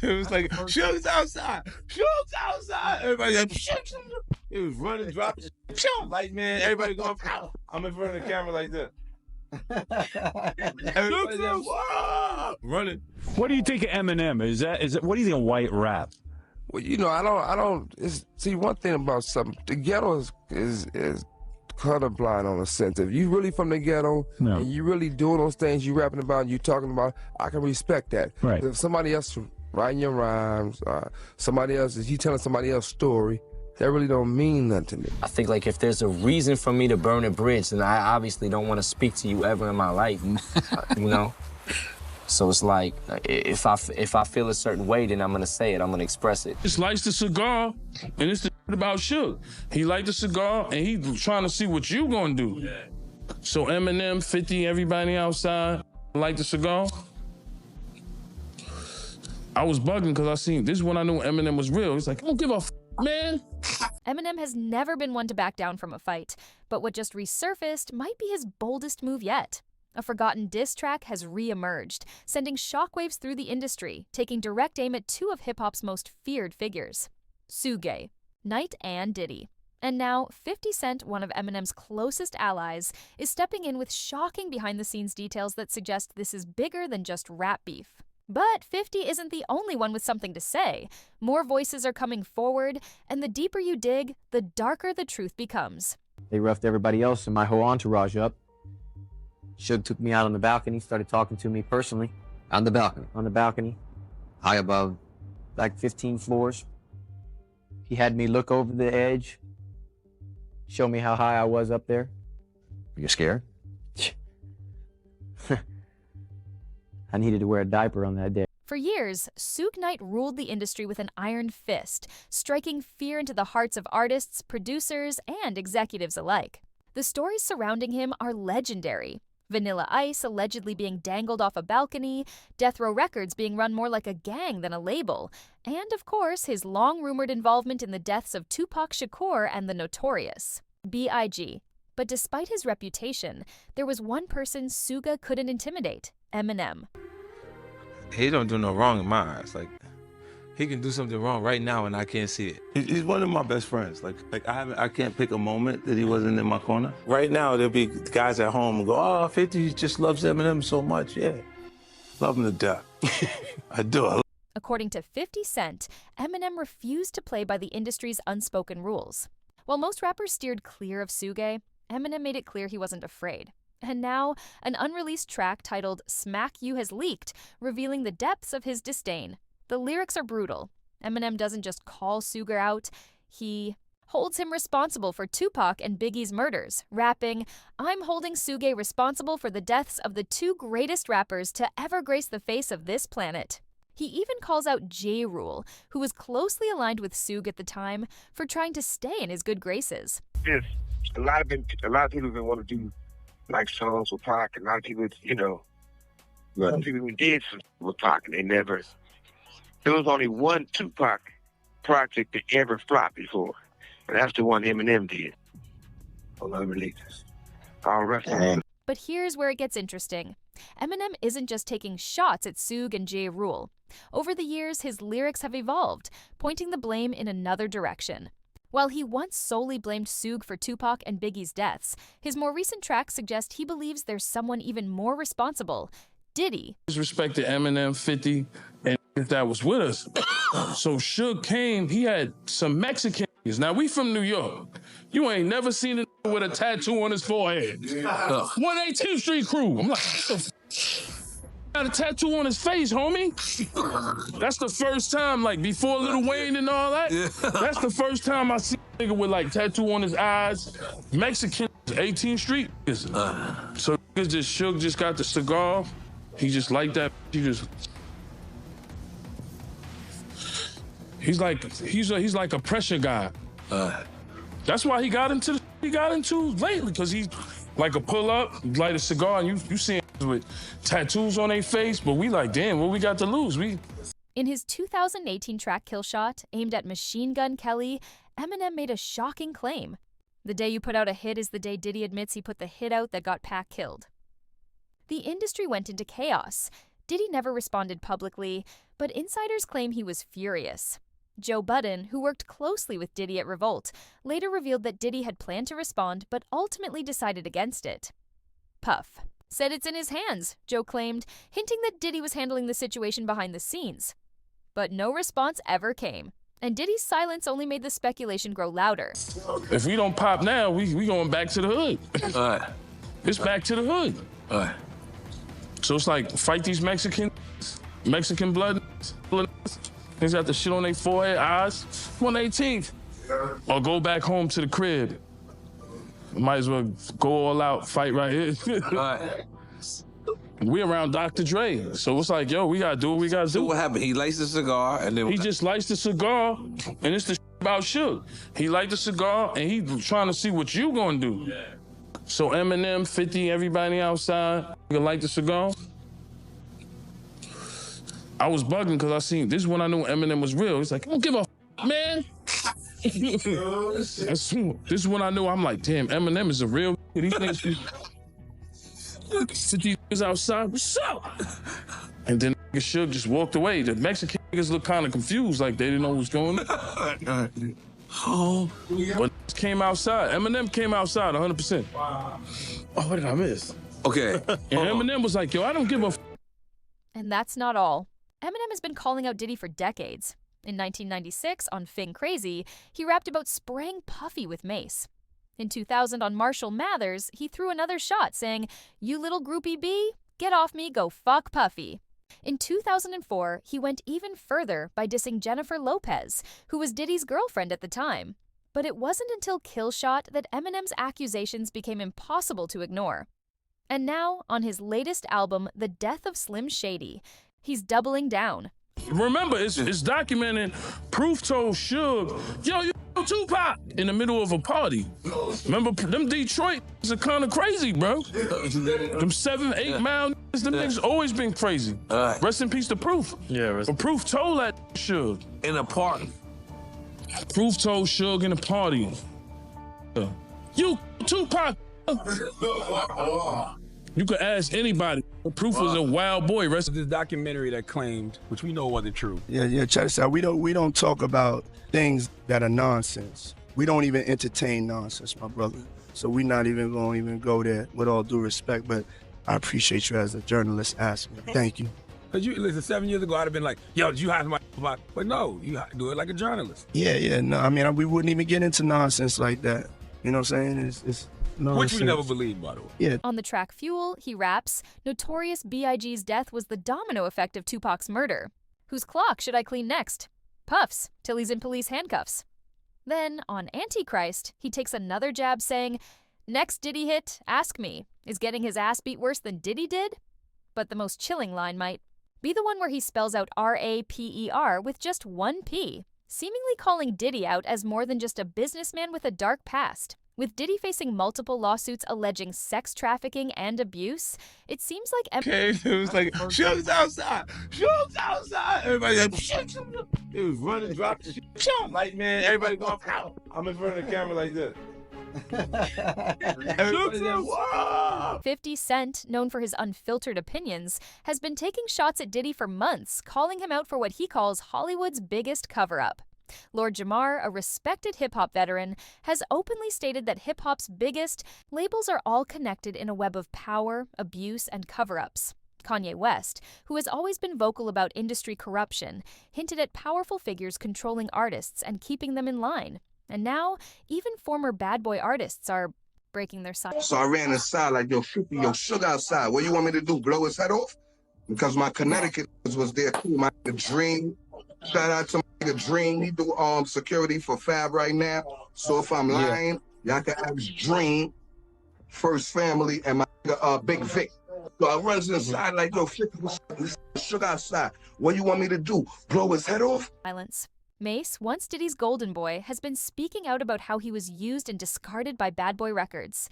It was like, Suge's outside. Suge's outside. Everybody like, Suge. It was running, dropping. Like, man, everybody going, I'm in front of the camera like this. Everybody like, whoa, running. What do you think of Eminem? Is that what do you think of white rap? Well, you know, I don't. See, one thing about something, the ghetto is colorblind on a sense. If you really from the ghetto and you really doing those things you rapping about, you talking about, I can respect that. Right. If somebody else writing your rhymes, somebody else, if you telling somebody else's story, that really don't mean nothing to me. I think like if there's a reason for me to burn a bridge, then I obviously don't want to speak to you ever in my life, you know? So it's like, if I feel a certain way, then I'm gonna say it, I'm gonna express it. Just lights the cigar, and it's the about Suge. He light the cigar, and he trying to see what you gonna do. So Eminem, 50, everybody outside, light the cigar. I was bugging because I seen, this is when I knew Eminem was real. He's like, I don't give a man. Eminem has never been one to back down from a fight, but what just resurfaced might be his boldest move yet. A forgotten diss track has re-emerged, sending shockwaves through the industry, taking direct aim at two of hip-hop's most feared figures, Suge Knight and Diddy. And now, 50 Cent, one of Eminem's closest allies, is stepping in with shocking behind-the-scenes details that suggest this is bigger than just rap beef. But 50 isn't the only one with something to say. More voices are coming forward, and the deeper you dig, the darker the truth becomes. They roughed everybody else and my whole entourage up. Suge took me out on the balcony, started talking to me personally. On the balcony? On the balcony. High above? Like 15 floors. He had me look over the edge, show me how high I was up there. You scared? I needed to wear a diaper on that day. For years, Suge Knight ruled the industry with an iron fist, striking fear into the hearts of artists, producers, and executives alike. The stories surrounding him are legendary. Vanilla Ice allegedly being dangled off a balcony, Death Row Records being run more like a gang than a label, and of course his long-rumored involvement in the deaths of Tupac Shakur and the Notorious B.I.G. But despite his reputation, there was one person Suga couldn't intimidate, Eminem. He don't do no wrong in my eyes. Like, he can do something wrong right now and I can't see it. He's one of my best friends. Like I can't pick a moment that he wasn't in my corner. Right now, there'll be guys at home and go, oh, 50 just loves Eminem so much. Yeah, love him to death. I do. According to 50 Cent, Eminem refused to play by the industry's unspoken rules. While most rappers steered clear of Suge, Eminem made it clear he wasn't afraid. And now, an unreleased track titled Smack You has leaked, revealing the depths of his disdain. The lyrics are brutal. Eminem doesn't just call Suge out, he holds him responsible for Tupac and Biggie's murders, rapping, I'm holding Suge responsible for the deaths of the two greatest rappers to ever grace the face of this planet. He even calls out J. Rule, who was closely aligned with Suge at the time, for trying to stay in his good graces. Yes, a lot of people that want to do like songs with Pac, and a lot of people, some people who did some with Pac, and they never. There was only one Tupac project that ever flopped before, and that's the one Eminem did on Unreleased. All right. But here's where it gets interesting. Eminem isn't just taking shots at Suge and J. Rule. Over the years, his lyrics have evolved, pointing the blame in another direction. While he once solely blamed Suge for Tupac and Biggie's deaths, his more recent tracks suggest he believes there's someone even more responsible, Diddy. Respect to Eminem, 50, and that was with us. So Suge came, he had some Mexicans. Now, we from New York. You ain't never seen a with a tattoo on his forehead. 118th Street crew. I'm like, got a tattoo on his face, homie. That's the first time, like, before Lil Wayne and all that. That's the first time I see a nigga with, like, tattoo on his eyes. Mexican, 18th Street. So Suge just got the cigar. He just like that. He's like a pressure guy. That's why he got into lately, because he's like a pull up, light a cigar, and you see him with tattoos on their face, but we like, damn, what we got to lose? In his 2018 track Kill Shot, aimed at Machine Gun Kelly, Eminem made a shocking claim. The day you put out a hit is the day Diddy admits he put the hit out that got Pac killed. The industry went into chaos. Diddy never responded publicly, but insiders claim he was furious. Joe Budden, who worked closely with Diddy at Revolt, later revealed that Diddy had planned to respond but ultimately decided against it. Puff said it's in his hands, Joe claimed, hinting that Diddy was handling the situation behind the scenes. But no response ever came, and Diddy's silence only made the speculation grow louder. If we don't pop now, we going back to the hood. It's back to the hood. So it's like, fight these Mexican blood. Things got the shit on their forehead, eyes, 118th. Or go back home to the crib. Might as well go all out, fight right here. We around Dr. Dre, so it's like, yo, we gotta do what we gotta do. So what happened? He lights the cigar and then... He just lights the cigar, and it's the shit about Suge. He light the cigar, and he trying to see what you gonna do. So Eminem, 50, everybody outside, you light the cigar. I was bugging because I seen, this is when I knew Eminem was real. He's like, I don't give a man. This is when I knew, I'm like, damn, Eminem is a real These niggas, 50 niggas outside, what's up? And then Suge just walked away. The Mexican niggas looked kind of confused, like they didn't know what was going on. Oh, but came outside. Eminem came outside 100%. Wow. Oh, what did I miss? Okay. And Eminem was like, yo, I don't give a f. And that's not all. Eminem has been calling out Diddy for decades. In 1996, on Fing Crazy, he rapped about spraying Puffy with mace. In 2000, on Marshall Mathers, he threw another shot, saying, "You little groupie B, get off me, go fuck Puffy." In 2004, he went even further by dissing Jennifer Lopez, who was Diddy's girlfriend at the time. But it wasn't until Kill Shot that Eminem's accusations became impossible to ignore. And now, on his latest album, The Death of Slim Shady, he's doubling down. Remember, it's documented. Proof told Suge, yo, you Tupac in the middle of a party. Remember, them Detroit is kind of crazy, bro. Them 7, 8 mile niggas, them niggas always been crazy. Rest in peace to Proof. Yeah, but Proof told that Suge. In a party. Proof told Suge in a party. You Tupac. You could ask anybody. Proof was a wild boy. Rest this documentary that claimed, which we know wasn't true. Yeah, check this out. We don't talk about things that are nonsense. We don't even entertain nonsense, my brother. So we're not even going to go there, with all due respect, but I appreciate you as a journalist asking. Thank you. Because listen, 7 years ago, I'd have been like, yo, did you hire my Tupac? But no, you do it like a journalist. Yeah, no, I mean, we wouldn't even get into nonsense like that. You know what I'm saying? It's which we never believed, by the way. Yeah. On the track Fuel, he raps, "Notorious B.I.G.'s death was the domino effect of Tupac's murder. Whose clock should I clean next? Puff's, till he's in police handcuffs." Then, on Antichrist, he takes another jab saying, "Next Diddy hit, ask me, is getting his ass beat worse than Diddy did?" But the most chilling line might be the one where he spells out R-A-P-E-R with just one P, seemingly calling Diddy out as more than just a businessman with a dark past. With Diddy facing multiple lawsuits alleging sex trafficking and abuse, it seems like... Okay, it was like, Suge's outside! Suge's outside! Everybody like, it was running, dropping shit. Like, man, everybody going, pow! I'm in front of the camera like this. 50 Cent, known for his unfiltered opinions, has been taking shots at Diddy for months, calling him out for what he calls Hollywood's biggest cover-up. Lord Jamar, a respected hip-hop veteran, has openly stated that hip-hop's biggest labels are all connected in a web of power, abuse, and cover-ups. Kanye West, who has always been vocal about industry corruption, hinted at powerful figures controlling artists and keeping them in line. And now, even former bad boy artists are breaking their silence. So I ran inside like, yo, Suge outside. What you want me to do, blow his head off? Because my Connecticut was there too. My Dream. Shout out to my Dream. He do security for Fab right now. So if I'm lying, y'all can ask Dream, First Family, and my Big Vic. So I runs inside like, yo, Suge outside. What you want me to do? Blow his head off? Silence. Mace, once Diddy's golden boy, has been speaking out about how he was used and discarded by Bad Boy Records.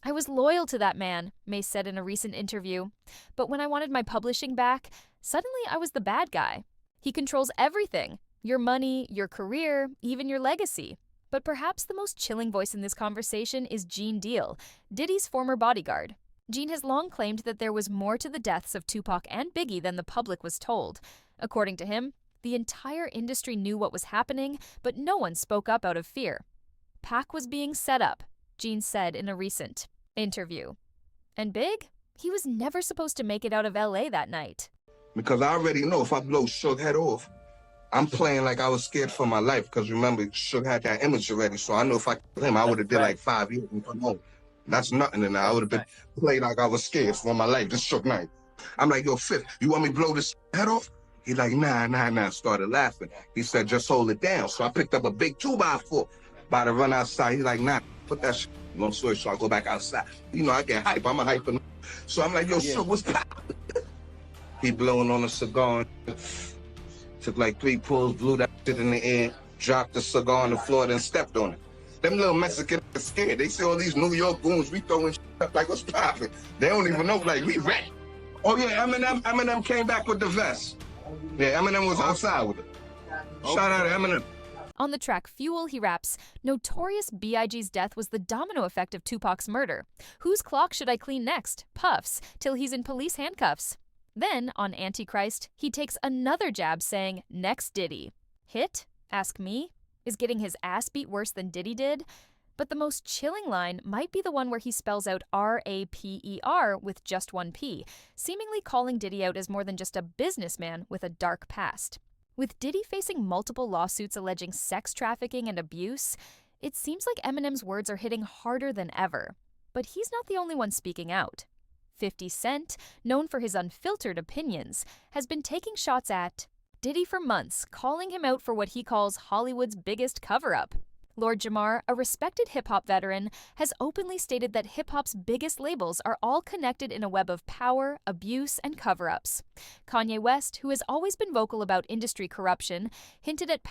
"I was loyal to that man," Mace said in a recent interview. "But when I wanted my publishing back, suddenly I was the bad guy. He controls everything. Your money, your career, even your legacy." But perhaps the most chilling voice in this conversation is Gene Deal, Diddy's former bodyguard. Gene has long claimed that there was more to the deaths of Tupac and Biggie than the public was told. According to him, the entire industry knew what was happening, but no one spoke up out of fear. Pac was being set up, Gene said in a recent interview. And Big? He was never supposed to make it out of LA that night. Because I already know if I blow Suge head off, I'm playing like I was scared for my life. Because remember, Suge had that image already. So I know if I killed him, I would have did like 5 years and come home. That's nothing in there. I would have been played like I was scared for my life. This Suge Knight. I'm like, yo, Fifth, you want me to blow this head off? He like, nah. Started laughing. He said, just hold it down. So I picked up a big 2x4. About to run outside. He's like, nah, put that shit. Long story short, I go back outside. You know, I get hype. I'm a hyper. So I'm like, yo, Suge, what's poppin'? He blowing on a cigar. Took like 3 pulls, blew that shit in the air, dropped the cigar on the floor, then stepped on it. Them little Mexicans are scared. They see all these New York goons, we throwing shit up like what's poppin'. They don't even know, like, we ready. Oh yeah, Eminem came back with the vest. Yeah, Eminem was outside with it. Shout out to Eminem. On the track Fuel, he raps, "Notorious B.I.G.'s death was the domino effect of Tupac's murder. Whose clock should I clean next? Puffs, till he's in police handcuffs." Then, on Antichrist, he takes another jab saying, "Next Diddy." Hit? Ask me? Is getting his ass beat worse than Diddy did? But the most chilling line might be the one where he spells out R-A-P-E-R with just one P, seemingly calling Diddy out as more than just a businessman with a dark past. With Diddy facing multiple lawsuits alleging sex trafficking and abuse, it seems like Eminem's words are hitting harder than ever. But he's not the only one speaking out. 50 Cent, known for his unfiltered opinions, has been taking shots at Diddy for months, calling him out for what he calls Hollywood's biggest cover-up. Lord Jamar, a respected hip-hop veteran, has openly stated that hip-hop's biggest labels are all connected in a web of power, abuse, and cover-ups. Kanye West, who has always been vocal about industry corruption, hinted at